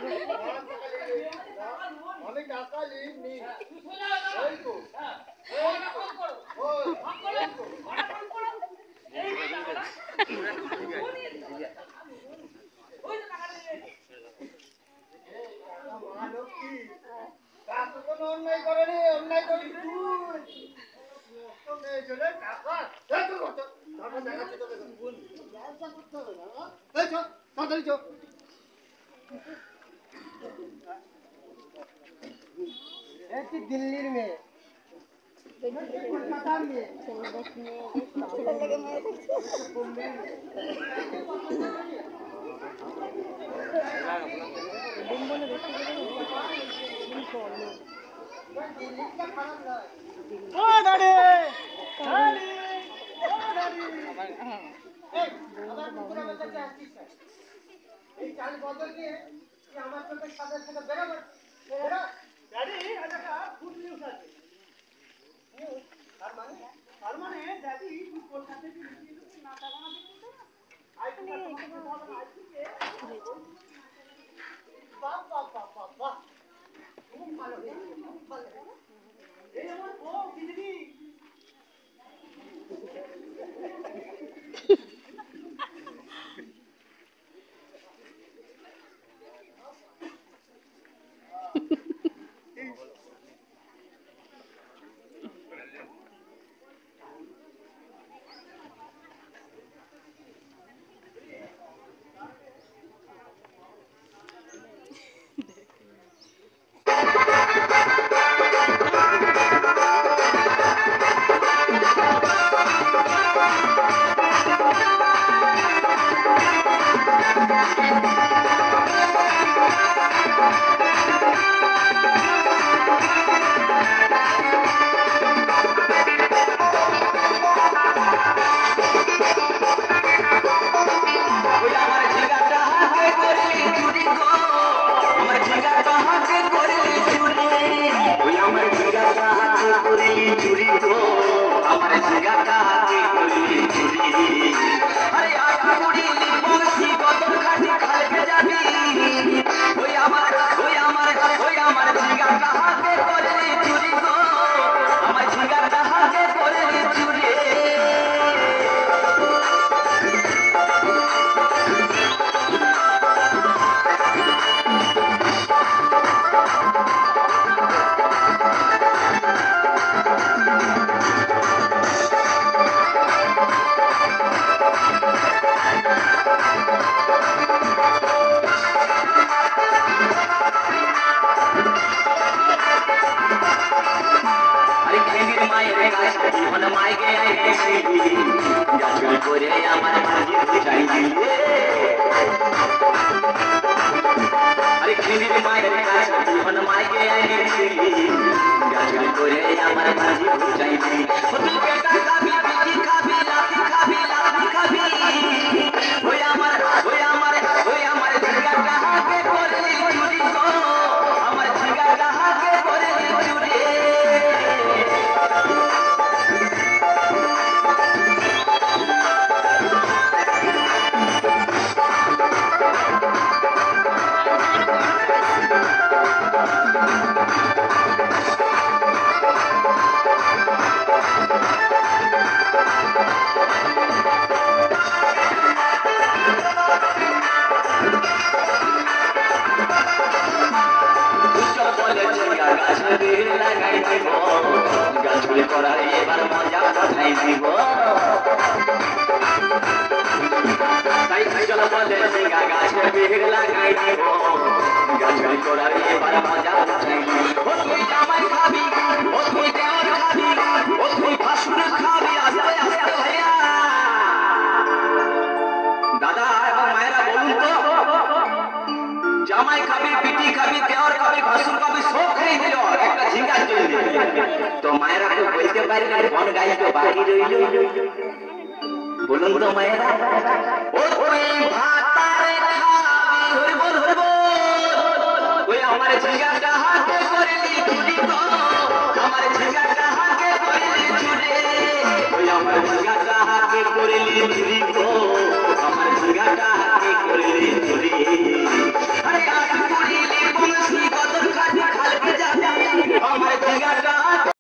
আমি টাকা নিই কোনো অন্যায় করেনি, অন্যায় করি টাকা দেখাচ্ছে তাড়াতাড়ি চো। দিল্লির মেয়ে কলকাতার মেয়ে এই চাল বদল নিয়ে আমার চোখের সাথে সাথে বেরোবে। ড্যাডি আজ একটা গুড নিউজ আছে। তার মানে ড্যাডি কলকাতা থেকে নাটা বানাতে খুব ভালো এই আমার বউ দিদি জামাই খাবি, পিটি খাবি, দেওয়ার খাবি, ভাসুর খাবি, সব খেয়ে দিল একটা ঝিঙ্গার জন্য। তো মায়েরা তো বলতে পারি না কোন গাই তো বাকি রইল। বলুন তো মায়েরা, ও তুই ভাতারে খাবি, হরি বল হরি বল, ওই আমার ঝিঙ্গাটা হাতে করলি চুরি গো, আমার ঝিঙ্গাটা হাতে করলি চুরি, ওই আমার ঝিঙ্গাটা হাতে করলি চুরি গো, আমার ঝিঙ্গাটা হাতে করলি